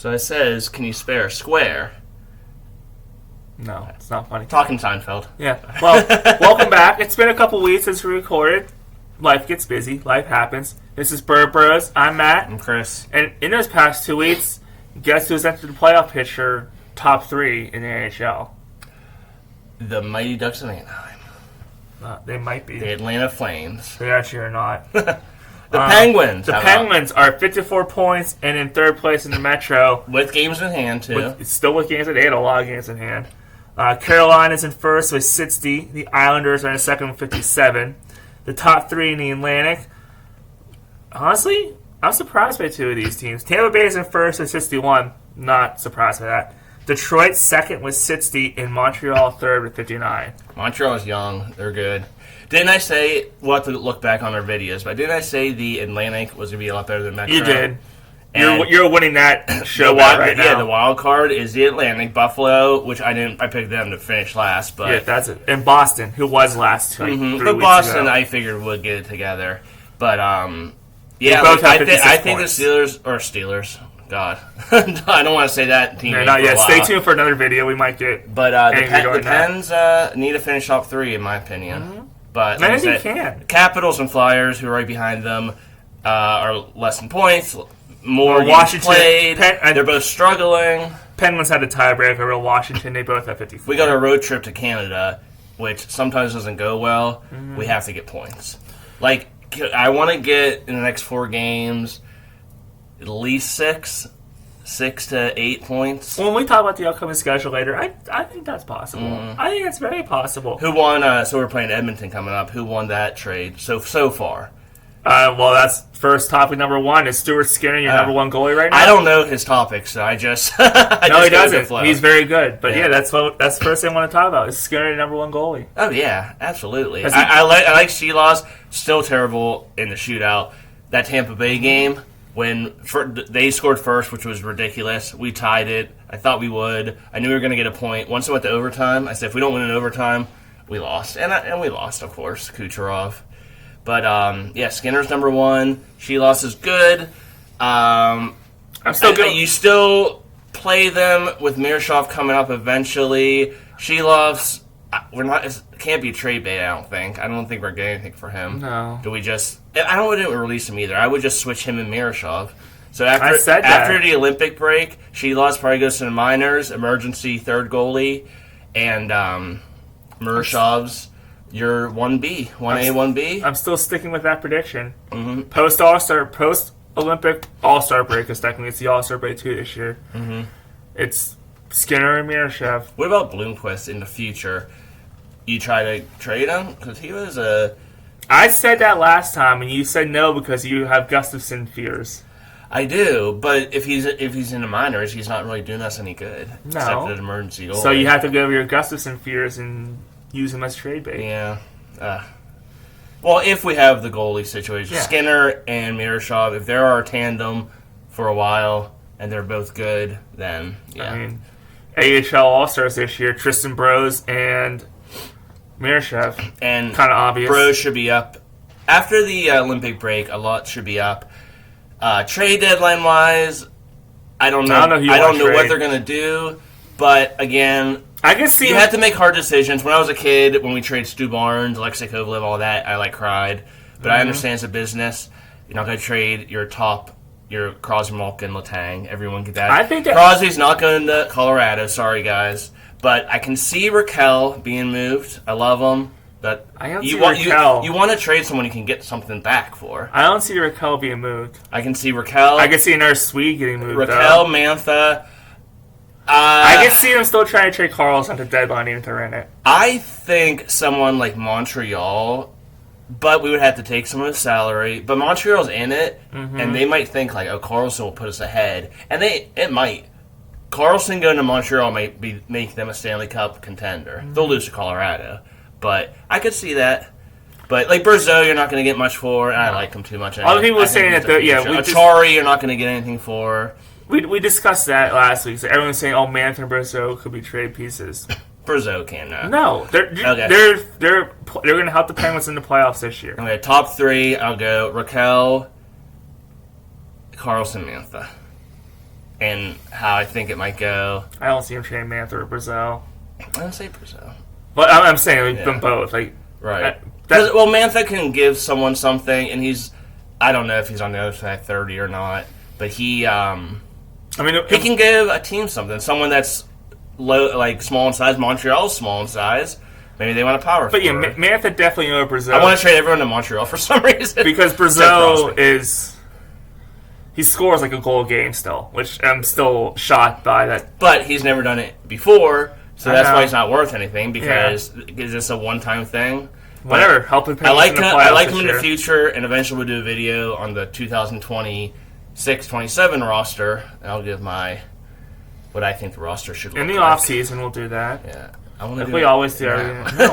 So it says, can you spare a square? No, it's not funny. Talking Seinfeld. Yeah. Well, welcome back. It's been a couple weeks since we recorded. Life gets busy. Life happens. This is Bird Bros. I'm Matt. I'm Chris. And in those past 2 weeks, guess who's entered the playoff picture top 3 in the NHL? The Mighty Ducks of Anaheim. They might be. The Atlanta Flames. They actually are not. The Penguins. The Penguins are 54 points and in third place in the Metro. With games in hand, too. Still with games in hand. They had a lot of games in hand. Carolina's in first with 60. The Islanders are in second with 57. The top 3 in the Atlantic. Honestly, I'm surprised by 2 of these teams. Tampa Bay is in first with 61. Not surprised by that. Detroit second with 60, and Montreal third with 59. Montreal's young. They're good. Didn't I say, we'll have to look back on our videos, but didn't I say the Atlantic was going to be a lot better than Metro? You did. You're winning that show right now. Yeah, the wild card is the Atlantic. Buffalo, which I pick them to finish last. But yeah, that's it. And Boston, who was last 3 weeks but Boston, ago. I figured would get it together. But yeah, I think the Steelers. God, I don't want to say that team. Not yet. Stay tuned for another video. We might get. But the Pens need to finish top 3, in my opinion. Mm-hmm. But maybe they can. Capitals and Flyers, who are right behind them, are less than points. More Washington played. They're both struggling. Penguins had a tiebreak over Washington. They both have 54. We got a road trip to Canada, which sometimes doesn't go well. Mm-hmm. We have to get points. Like, I want to get in the next 4 games at least 6 to 8 points. When we talk about the upcoming schedule later, I think that's possible. Mm. I think it's very possible. Who won? So we're playing Edmonton coming up. Who won that trade so far? Well, that's first topic number 1. Is Stuart Skinner your number 1 goalie right now? I don't know his topics, so I just no, he doesn't. He's very good, but yeah, that's the first thing I want to talk about. Is Skinner your number 1 goalie? Oh yeah, absolutely. I like Sheelas. Still terrible in the shootout. That Tampa Bay game when they scored first, which was ridiculous. We tied it. I thought we would. I knew we were going to get a point. Once it went to overtime, I said if we don't win in overtime, we lost, and we lost, of course. Kucherov. But, yeah, Skinner's number 1. Sheelas is good. I'm still good. You still play them with Miroshov coming up eventually. Sheelas, can't be trade bait, I don't think. I don't think we're getting anything for him. No. Do we just... I wouldn't release him either. I would just switch him and Miroshov. So after the Olympic break, Sheelas probably goes to the minors, emergency third goalie, and Miroshov's your 1B, 1A, 1B. I'm still sticking with that prediction. Mm-hmm. Post-Olympic All-Star break, because technically it's the All-Star break too this year. Mm-hmm. It's Skinner and Miroshov. What about Bloomquist in the future? You try to trade him? Because he was a... I said that last time, and you said no because you have Gustafsson fears. I do, but if he's in the minors, he's not really doing us any good. No. Except an emergency goal. So you have to go over your Gustafsson fears and use him as trade bait. Yeah. Well, if we have the goalie situation, Skinner and Miroshov, if they're our tandem for a while and they're both good, then yeah. I mean, AHL All-Stars this year, Tristan Brose and Miroshov. And kind of obvious. Brose should be up. After the Olympic break, a lot should be up. Trade deadline-wise, I don't know. I don't know what they're going to do, but again... I can see you have to make hard decisions. When I was a kid, when we traded Stu Barnes, Alexei Kovalev, all that, I cried. But I understand it's a business. You're not going to trade your Crosby, Malkin, Letang. Everyone get that. I think that Crosby's not going to Colorado. Sorry, guys. But I can see Raquel being moved. I love him. But I don't see Raquel. You want to trade someone you can get something back for. I don't see Raquel being moved. I can see Raquel. I can see another Swede getting moved. Raquel, Mantha. I can see them still trying to trade Carlos on the deadline even if they're in it. I think someone like Montreal, but we would have to take some of his salary. But Montreal's in it, and they might think like, "Oh, Carlson will put us ahead," and it might. Carlson going to Montreal might make them a Stanley Cup contender. Mm-hmm. They'll lose to Colorado, but I could see that. But like Bergeau, you're not going to get much for. I like him too much. Other people were saying that, Achari, you're not going to get anything for. We discussed that last week. So everyone's saying, "Oh, Mantha and Bergeau could be trade pieces." Bergeau can now. No, they're going to help the Penguins in the playoffs this year. Okay, top 3. I'll go Raquel, Carlson, Mantha, and how I think it might go. I don't see him trading Mantha or Brazeau. I don't say Brazeau. But I'm saying them both. Like, right. Well, Mantha can give someone something, and I don't know if he's on the other side 30 or not, but he can give a team something. Someone that's low, like small in size. Montreal's small in size. Maybe they want a power forward. But yeah, Mantha definitely over Brazeau. I want to trade everyone to Montreal for some reason. Because Brazeau he scores like a goal a game still, which I'm still shocked by that. But he's never done it before, so that's why he's not worth anything, because is this a one-time thing? Whatever, help him. I like him in the future, and eventually we'll do a video on the 2026-27 roster, and I'll give what I think the roster should look like. In the offseason, we'll do that. Yeah. We always do everything. No.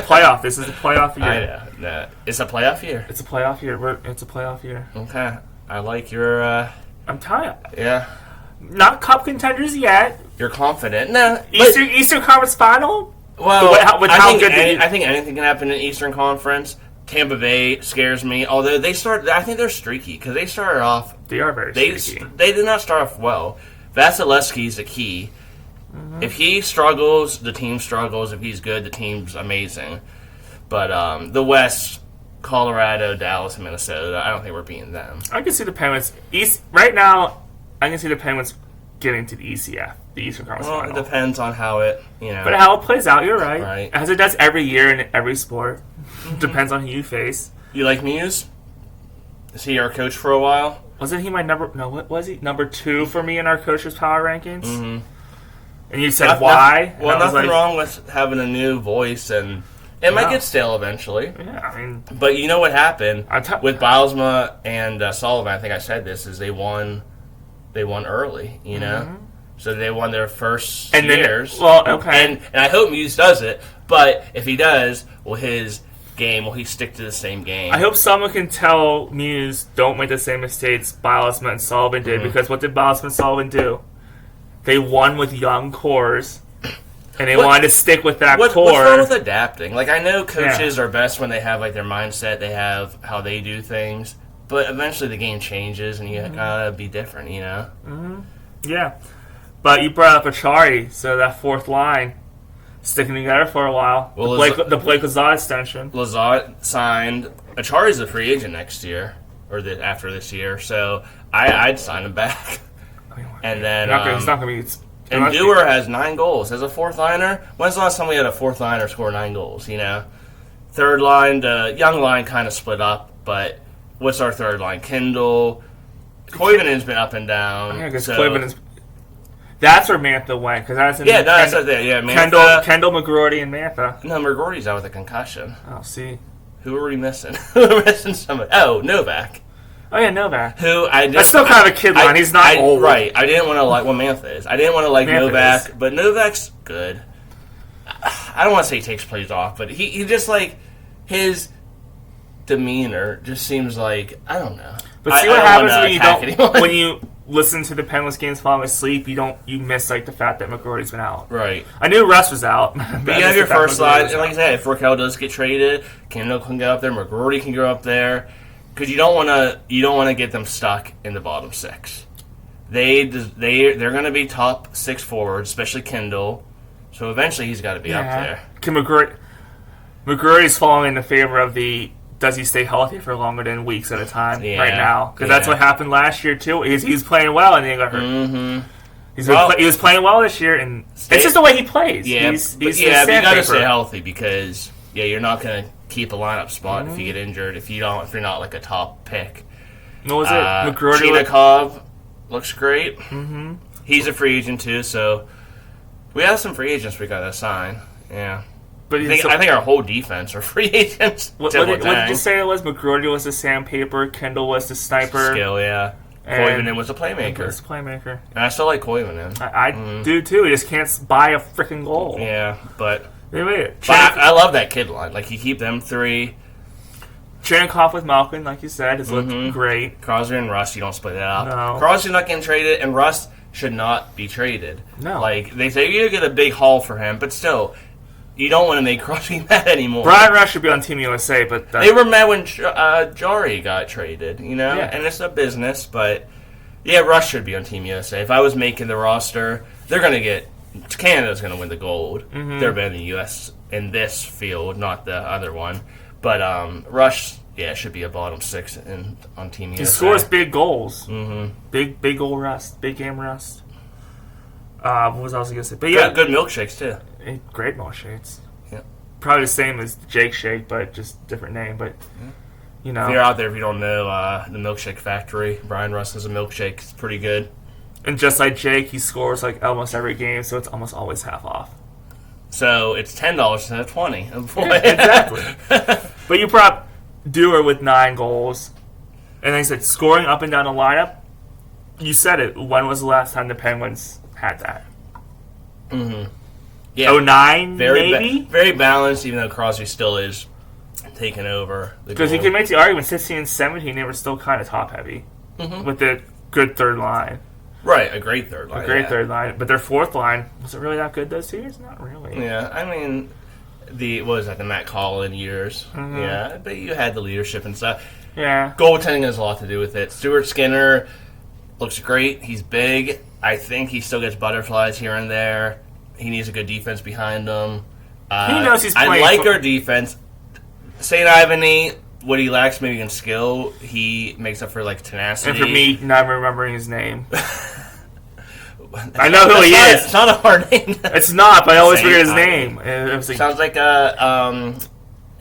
Playoff. This is a playoff year. I know. No. It's a playoff year. It's a playoff year. It's a playoff year. Okay. I like your... I'm tired. Yeah. Not cup contenders yet. You're confident. No. Eastern Conference Final? Well, I think anything can happen in Eastern Conference. Tampa Bay scares me. Although I think they're streaky, because they started off... They are very streaky. They did not start off well. Vasilevsky's the key. Mm-hmm. If he struggles, the team struggles. If he's good, the team's amazing. But the West, Colorado, Dallas, and Minnesota, I don't think we're beating them. I can see the Penguins right now. I can see the Penguins getting to the ECF, the Eastern Conference Final. It depends on how it, But how it plays out, you're right. Right. As it does every year in every sport. Depends on who you face. You like Muse? Is he our coach for a while? Wasn't he my number? No, what was he? Number 2 for me in our coaches' power rankings. Mm-hmm. And you said why? Nothing wrong with having a new voice, and it might get stale eventually. Yeah, I mean, but you know what happened with Bilesma and Sullivan? I think I said this: is they won early, Mm-hmm. So they won their first Then, years. well, okay, and I hope Muse does it. But if he does, will he stick to the same game? I hope someone can tell Muse don't make the same mistakes Bilesma and Sullivan did, Mm-hmm. because what did Bilesma and Sullivan do? They won with young cores, and they wanted to stick with that core. What's wrong with adapting? Like, I know coaches are best when they have like their mindset, they have how they do things, but eventually the game changes, and you gotta be different, Mm-hmm. Yeah, but you brought up Achari, so that fourth line sticking together for a while. Well, the Blake Lazat extension. Lazat signed. Achari's a free agent next year, or after this year, so I'd sign him back. And then it's not going to be. And Dewar has 9 goals as a fourth liner. When's the last time we had a fourth liner score 9 goals? Third line, the young line kind of split up. But what's our third line? Kendall, Koivunen's been up and down. I guess Koivunen. That's where Mantha went, because that's Mantha, Kendall, McGroarty, and Mantha. No, McGroarty's out with a concussion. Oh, see, who are we missing? We're missing somebody. Oh, Novak. Oh yeah, Novak. That's still kind of a kid line. He's not old. Right. I didn't want to like what Mantha is. I didn't want to like Novak, but Novak's good. I don't want to say he takes plays off, but he just like his demeanor just seems like, I don't know. But see what happens when you listen to the Penguins games falling asleep. You miss like the fact that McGroarty's been out. Right. I knew Russ was out. But you have your first line, and like I said, if Raquel does get traded, Kendall can go up there, McGroarty can go up there. Because you don't want to get them stuck in the bottom 6. They're going to be top 6 forwards, especially Kendall. So eventually he's got to be up there. Can McGroarty's falling in the favor of does he stay healthy for longer than weeks at a time right now? Because that's what happened last year too. He was playing well and then he got hurt. Mm-hmm. He was playing well this year, and it's just the way he plays. Yeah, but you got to stay healthy, because you're not going to keep a lineup spot if you get injured. If you're not like a top pick. What was it? McGroarty. Chinikov looks great. Mm-hmm. He's a free agent too, so we have some free agents we got to sign. Yeah, but I think our whole defense are free agents. What did you say it was? McGroarty was the sandpaper. Kendall was the sniper. Skill, yeah. Koivunen was a playmaker. And I still like Koivunen. I do too. He just can't buy a freaking goal. Yeah, but. But I love that kid line. Like, you keep them 3. Chenkov with Malkin, like you said, has looked great. Crosby and Rust, you don't split it up. No. Crosby's not getting traded, and Rust should not be traded. No. Like, they say you get a big haul for him, but still, you don't want to make Crosby mad anymore. Brian Rust should be on Team USA, but... They were mad when Jari got traded, and it's a business, but Yeah, Rush should be on Team USA. If I was making the roster, they're going to get... Canada's going to win the gold. Mm-hmm. They're better than the U.S. in this field, not the other one. But Rush, should be a bottom 6 on Team USA. He scores big goals. Mm-hmm. Big goal rust. Big game rust. What was I going to say? But yeah, good milkshakes, too. Great milkshakes. Yeah. Probably the same as Jake Shake, but just different name. But, If you're out there, if you don't know, the Milkshake Factory, Brian Russ has a milkshake. It's pretty good. And just like Jake, he scores like almost every game, so it's almost always half off. So it's $10 instead of $20. Yeah, exactly. But you prop Dewar with 9 goals. And like I said, scoring up and down the lineup, you said it. When was the last time the Penguins had that? Mm-hmm. Yeah. 09, maybe? Very balanced, even though Crosby still is taking over. Because you can make the argument 16 and 17, they were still kind of top-heavy with the good third line. Right, a great third line. Third line. But their fourth line, was it really that good those 2 years? Not really. Yeah, I mean, what was that, the Matt Collin years? Mm-hmm. Yeah, but you had the leadership and stuff. Yeah. Goaltending has a lot to do with it. Stuart Skinner looks great. He's big. I think he still gets butterflies here and there. He needs a good defense behind him. He knows he's playing. I like our defense. St. Ivany, what he lacks maybe in skill, he makes up for like tenacity. And for me, not remembering his name. I know who he is. It's not a hard name. It's not, but I always forget his name. It was like, sounds like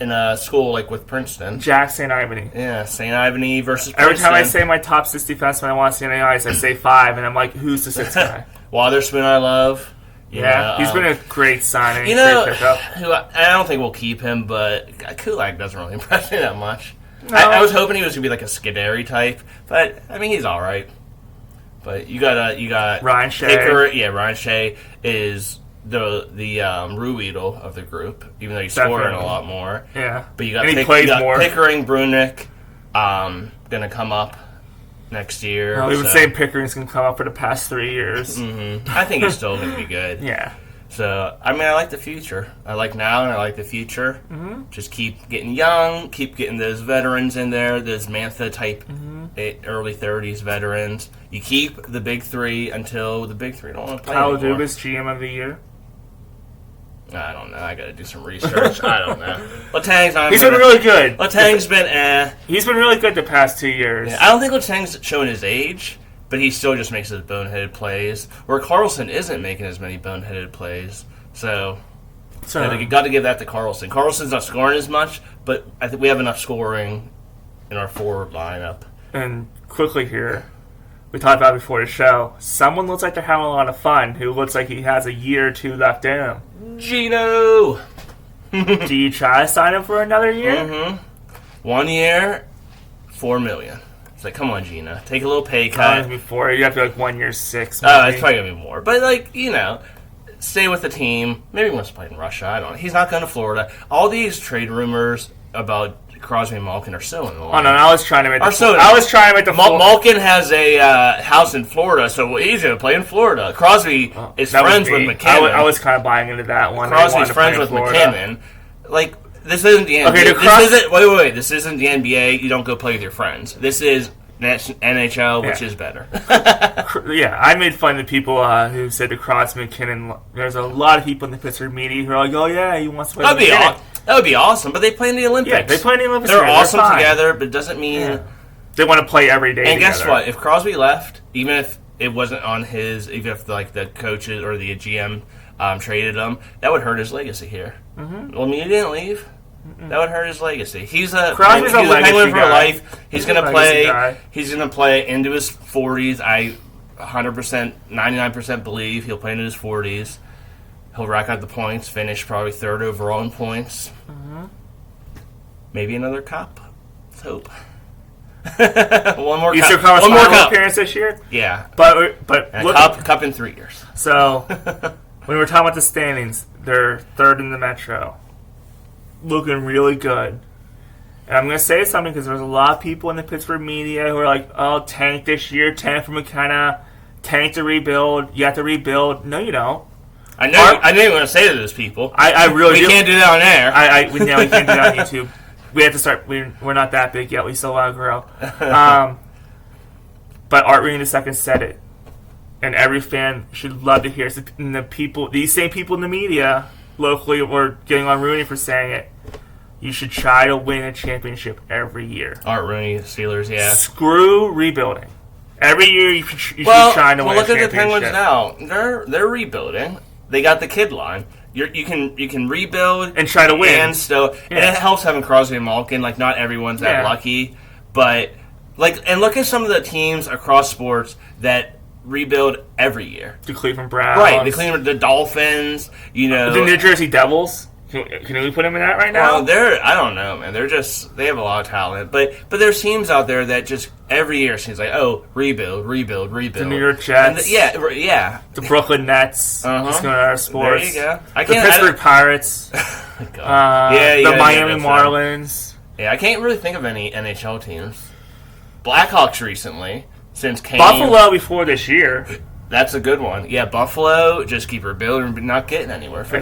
in a school like with Princeton. Jack St. Ivany. Yeah, St. Ivany versus Every Princeton. time I say my top 6 defensemen I want to see in the ice, I say 5, and I'm like, who's the 6th guy? Waterspoon I love. Yeah, he's been a great signing. You know, great pickup. I don't think we'll keep him, but Kulak doesn't really impress me that much. No. I was hoping he was going to be like a Scuderi type, but, I mean, he's all right. But you got Ryan Shea. Ryan Shea is the Ruedel of the group, even though he's scoring a lot more. Yeah, but you got, more. Pickering, Brunick, gonna come up next year. Well, we've been saying Pickering's gonna come up for the past 3 years. Mm-hmm. I think he's still gonna be good. Yeah. So I mean, I like the future. I like now, and I like the future. Mm-hmm. Just keep getting young, keep getting those veterans in there, those Mantha type, early 30s veterans. You keep the big 3 until the big 3 don't want to play anymore. Kyle Dubas, GM of the year. I don't know. I got to do some research. I don't know. Letang's not. He's been really good. Letang's been He's been really good the past 2 years. Yeah, I don't think Letang's showing his age, but he still just makes those boneheaded plays. Where Carlson isn't making as many boneheaded plays. So you got to give that to Carlson. Carlson's not scoring as much, but I think we have enough scoring in our forward lineup. And quickly here, we talked about it before the show. Someone looks like they're having a lot of fun. Who looks like he has a year or 2 left in him? Gino. Do you try to sign him for another year? Mm-hmm. 1 year, $4 million. It's like, come on, Gina, take a little pay cut. Before you have to be like 1 year 6. It's probably gonna be more, but like stay with the team. Maybe he wants to play in Russia. I don't know. He's not going to Florida. All these trade rumors about Crosby and Malkin are so annoying. Oh no, I was trying to make the Malkin has a house in Florida, so he's going to play in Florida. Crosby is friends with McKinnon. I was kind of buying into that one. Crosby's friends with McKinnon. Like, this isn't the NBA. Wait. This isn't the NBA. You don't go play with your friends. This is NHL, which is better. Yeah, I made fun of the people who said to Crosby McKinnon. There's a lot of people in the Pittsburgh media who are like, "Oh yeah, he wants to play." That would be awesome, but they play in the Olympics. Yeah, they play in the Olympics. They're awesome together, but it doesn't mean they want to play every day. And guess what? If Crosby left, even if it wasn't on his, even if like the coaches or the GM traded him, that would hurt his legacy here. Mm-hmm. Well, I mean, he didn't leave. Mm-mm. That would hurt his legacy. He's a Penguin for life. He's going to play. He's going to play into his 40s. I 100%, 99% believe he'll play into his 40s. He'll rack up the points. Finish probably 3rd overall in points. Mm-hmm. Maybe another cup. Let's hope. One more cup. One more cup appearance this year. Yeah, but cup in 3 years. So when we're talking about the standings, they're 3rd in the Metro. Looking really good. And I'm going to say something because there's a lot of people in the Pittsburgh media who are like, oh, tank this year, tank for McKenna, tank to rebuild, you have to rebuild. No, you don't. I know you want to say to those people. I really do. We can't do that on air. We can't do that on YouTube. We have to start. We're not that big yet. We still want to grow. But Art Rooney II said it. And every fan should love to hear it. And these same people in the media locally were getting on Rooney for saying it. You should try to win a championship every year. Art Rooney, Steelers, yeah. Screw rebuilding. Every year you should try to win a championship. Well, look at the Penguins now. They're rebuilding. They got the kid line. You can rebuild and try to win, and it helps having Crosby and Malkin. Like, not everyone's that lucky, but and look at some of the teams across sports that rebuild every year. The Cleveland Browns, right? The Dolphins. The New Jersey Devils. Can we put them in that right now? Well, I don't know, man. They have a lot of talent, but there's teams out there that just every year seems like, rebuild. The New York Jets, the Brooklyn Nets. Just going to our sports. There you go. The Pittsburgh Pirates. The Miami Marlins. I can't really think of any NHL teams. Blackhawks recently, since Kane. Buffalo before this year. That's a good one. Yeah, Buffalo just keep rebuilding but not getting anywhere. But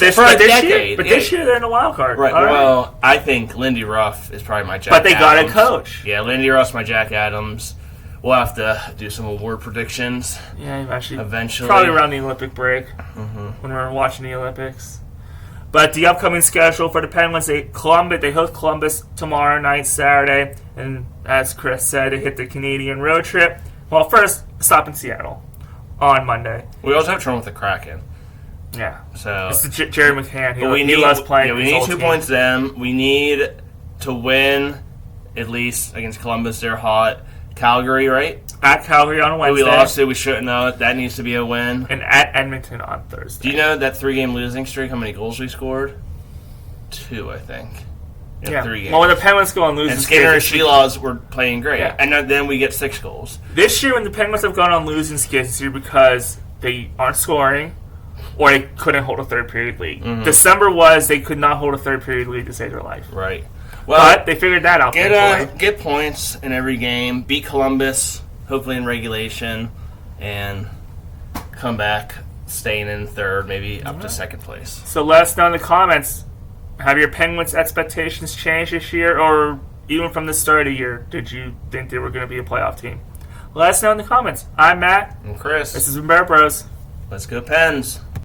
this year they're in the wild card. Right. Well, I think Lindy Ruff is probably my Jack But they Adams. got a coach. Yeah, Lindy Ruff's my Jack Adams. We'll have to do some award predictions. Yeah, actually. Eventually. Probably around the Olympic break when we're watching the Olympics. But the upcoming schedule for the Penguins, they host Columbus tomorrow night, Saturday. And as Chris said, they hit the Canadian road trip. Well, first, stop in Seattle on Monday. We also have trouble with the Kraken. Yeah. So it's Jerry McCann. He loves playing. Yeah, we need 2 team. points them. We need to win at least against Columbus. They're hot. Calgary, right? At Calgary on Wednesday. We lost it. We shouldn't know it. That needs to be a win. And at Edmonton on Thursday. Do you know that 3-game losing streak, how many goals we scored? 2, I think. Yeah. 3 games. Well, when the Penguins go on losing and Skinner and Sheelaws were playing great. Yeah. And then we get 6 goals. This year, when the Penguins have gone on losing skids, it's because they aren't scoring or they couldn't hold a third period lead. December was they could not hold a third period lead to save their life. Right. Well, but they figured that out. Get points in every game. Beat Columbus, hopefully in regulation, and come back staying in third, maybe up to second place. So let us know in the comments. Have your Penguins' expectations changed this year, or even from the start of the year, did you think they were going to be a playoff team? Let us know in the comments. I'm Matt. I'm Chris. This is Bear Bros. Let's go Pens.